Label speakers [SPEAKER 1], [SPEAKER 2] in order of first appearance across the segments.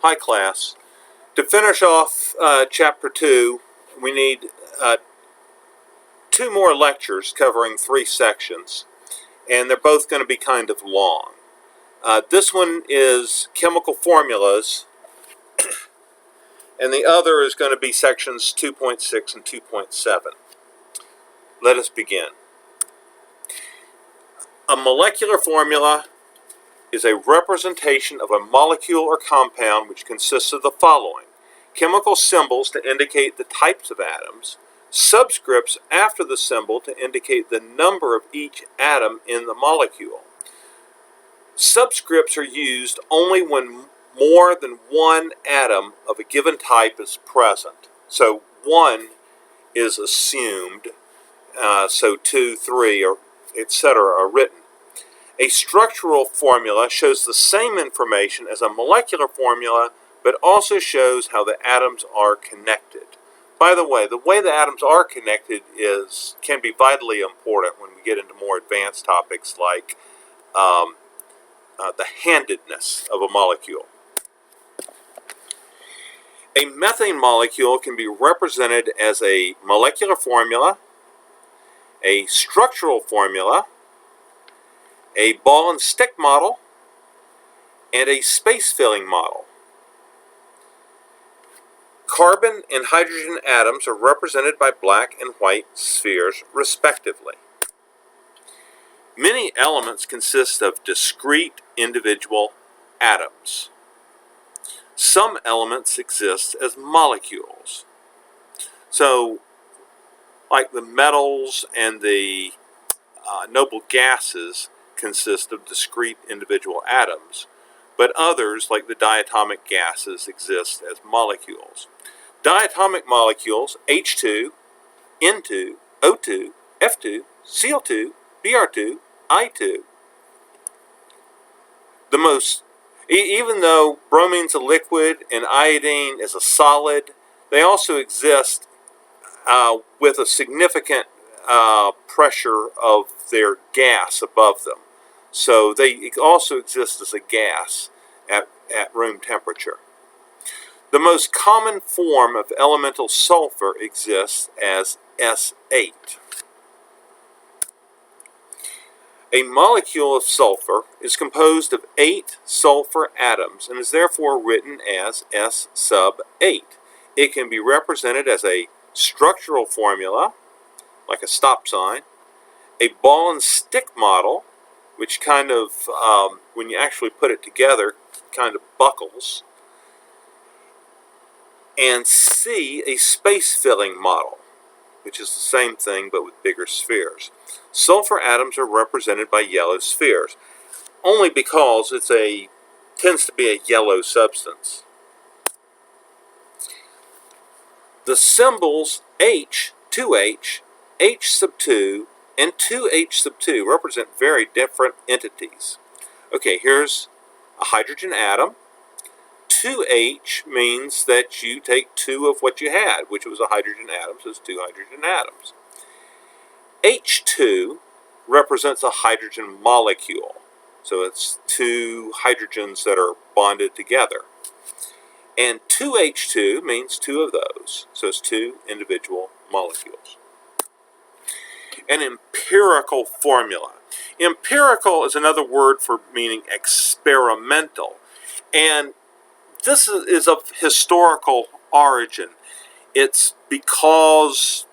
[SPEAKER 1] Hi class. To finish off chapter 2, we need 2 more lectures covering 3 sections, and they're both going to be kind of long. This one is chemical formulas, and the other is going to be sections 2.6 and 2.7. Let us begin. A molecular formula is a representation of a molecule or compound which consists of the following: chemical symbols to indicate the types of atoms, subscripts after the symbol to indicate the number of each atom in the molecule. Subscripts are used only when more than one atom of a given type is present. So 1 is assumed, so 2, 3, or etc. are written. A structural formula shows the same information as a molecular formula, but also shows how the atoms are connected. By the way the atoms are connected can be vitally important when we get into more advanced topics like the handedness of a molecule. A methane molecule can be represented as a molecular formula, a structural formula, a ball and stick model, and a space-filling model. Carbon and hydrogen atoms are represented by black and white spheres, respectively. Many elements consist of discrete individual atoms. Some elements exist as molecules. So, like the metals and the noble gases consist of discrete individual atoms, but others, like the diatomic gases, exist as molecules. Diatomic molecules, H2, N2, O2, F2, Cl2, Br2, I2. Even though bromine's a liquid and iodine is a solid, they also exist with a significant pressure of their gas above them. So they also exist as a gas at room temperature. The most common form of elemental sulfur exists as S8. A molecule of sulfur is composed of 8 sulfur atoms and is therefore written as S sub 8. It can be represented as a structural formula, like a stop sign, a ball and stick model, which kind of, when you actually put it together, kind of buckles, and C, a space-filling model, which is the same thing but with bigger spheres. Sulfur atoms are represented by yellow spheres, only because it tends to be a yellow substance. The symbols H, 2H, H sub 2, and 2H sub 2 represent very different entities. Okay, here's a hydrogen atom. 2H means that you take 2 of what you had, which was a hydrogen atom, so it's 2 hydrogen atoms. H2 represents a hydrogen molecule, so it's 2 hydrogens that are bonded together. And 2H2 means 2 of those, so it's 2 individual molecules. An empirical formula. Empirical is another word for meaning experimental, and this is of historical origin. It's because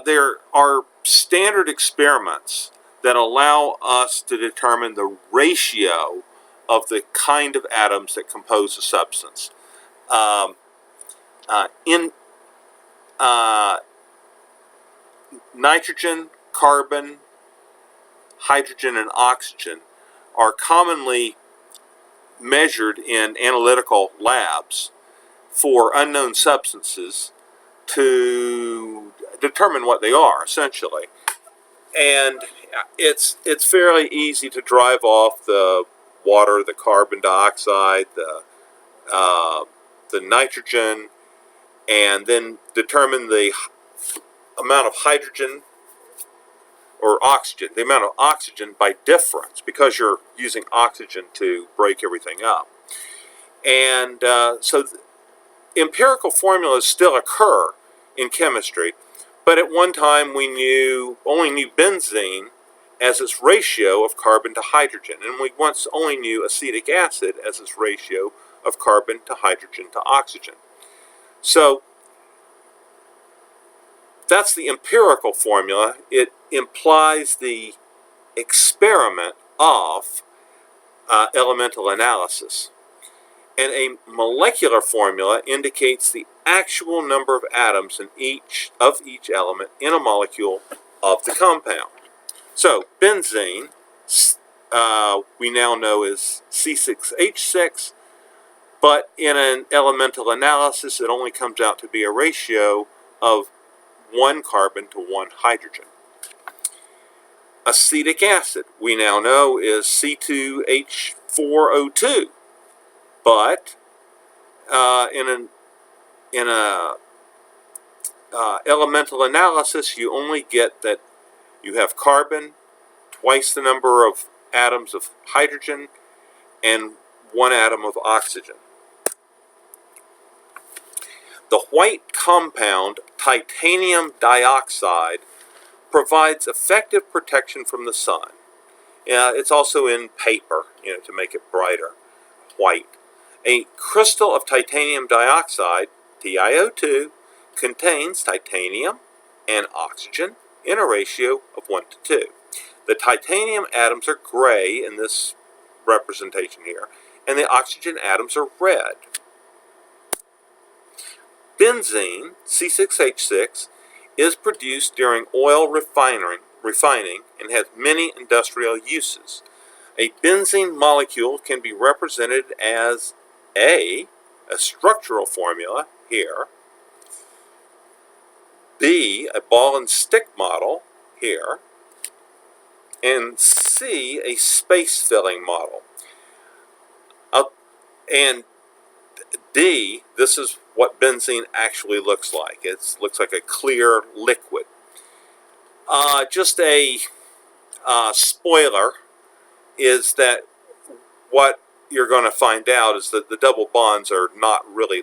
[SPEAKER 1] there are standard experiments that allow us to determine the ratio of the kind of atoms that compose a substance. Nitrogen, carbon, hydrogen, and oxygen are commonly measured in analytical labs for unknown substances to determine what they are, essentially. And it's fairly easy to drive off the water, the carbon dioxide, the nitrogen, and then determine the amount of hydrogen or oxygen, the amount of oxygen by difference, because you're using oxygen to break everything up. And so empirical formulas still occur in chemistry, but at one time we only knew benzene as its ratio of carbon to hydrogen, and we once only knew acetic acid as its ratio of carbon to hydrogen to oxygen. So that's the empirical formula. It implies the experiment of elemental analysis. And a molecular formula indicates the actual number of atoms in each element in a molecule of the compound. So benzene, we now know is C6H6, but in an elemental analysis, it only comes out to be a ratio of 1 carbon to 1 hydrogen. Acetic acid, we now know, is C2H4O2, but in a elemental analysis, you only get that you have carbon, twice the number of atoms of hydrogen, and 1 atom of oxygen. The white compound titanium dioxide provides effective protection from the sun. It's also in paper, to make it brighter, white. A crystal of titanium dioxide, TiO2, contains titanium and oxygen in a ratio of 1 to 2. The titanium atoms are gray in this representation here, and the oxygen atoms are red. Benzene, C6H6, is produced during oil refining and has many industrial uses. A benzene molecule can be represented as A structural formula here, B, a ball and stick model here, and C, a space filling model. And D, this is what benzene actually looks like. It looks like a clear liquid. Just a spoiler is that what you're going to find out is that the double bonds are not really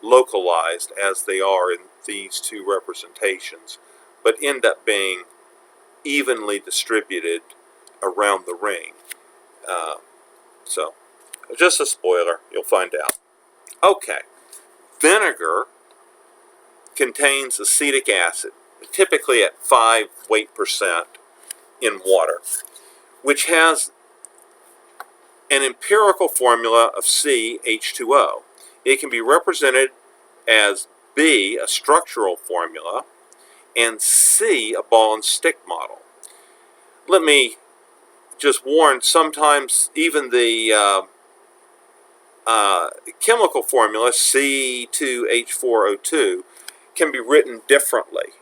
[SPEAKER 1] localized as they are in these two representations, but end up being evenly distributed around the ring. So, just a spoiler, you'll find out. Okay, vinegar contains acetic acid, typically at 5 weight percent in water, which has an empirical formula of CH2O. It can be represented as B, a structural formula, and C, a ball and stick model. Let me just warn, sometimes even the chemical formula C2H4O2 can be written differently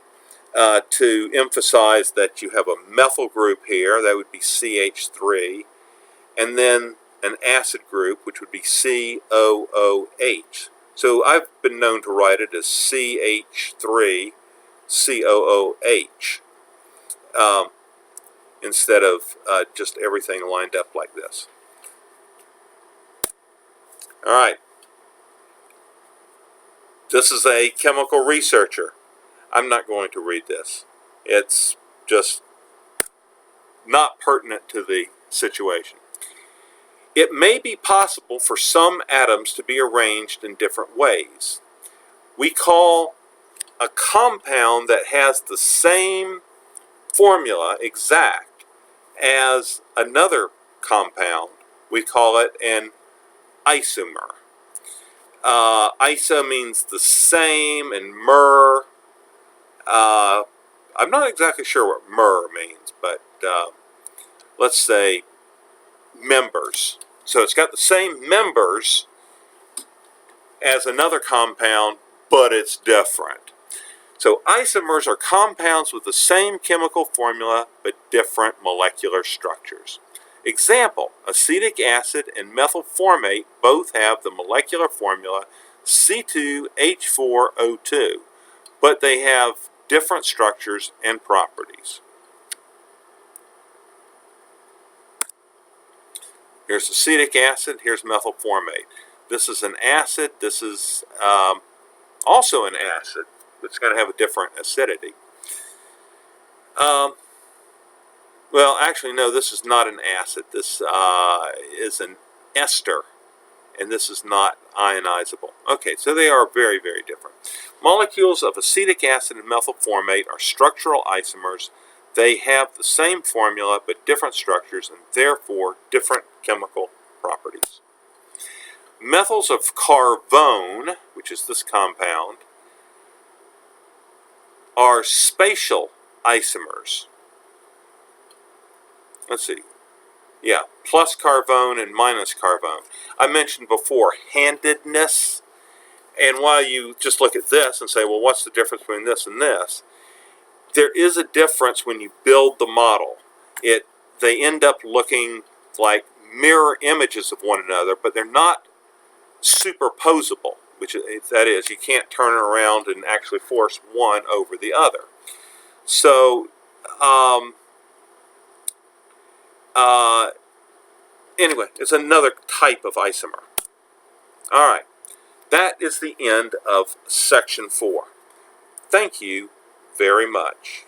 [SPEAKER 1] to emphasize that you have a methyl group here, that would be CH3, and then an acid group, which would be COOH. So I've been known to write it as CH3COOH instead of just everything lined up like this. All right. This is a chemical researcher. I'm not going to read this. It's just not pertinent to the situation. It may be possible for some atoms to be arranged in different ways. We call a compound that has the same formula exact as another compound, we call it an isomer. Iso means the same, and mer, I'm not exactly sure what mer means, but let's say members. So it's got the same members as another compound, but it's different. So isomers are compounds with the same chemical formula but different molecular structures. Example, acetic acid and methyl formate both have the molecular formula C2H4O2, but they have different structures and properties. Here's acetic acid, here's methylformate. This is an acid, this is also an acid. It's going to have a different acidity. Well, actually, no, this is not an acid. This is an ester, and this is not ionizable. Okay, so they are very, very different. Molecules of acetic acid and methylformate are structural isomers. They have the same formula, but different structures, and therefore different chemical properties. Methyls of carvone, which is this compound, are spatial isomers. Let's see. Yeah, plus carvone and minus carvone. I mentioned before handedness. And while you just look at this and say, well, what's the difference between this and this? There is a difference when you build the model. They end up looking like mirror images of one another, but they're not superposable, that is, you can't turn it around and actually force one over the other. So, anyway, it's another type of isomer. All right, that is the end of section 4. Thank you very much.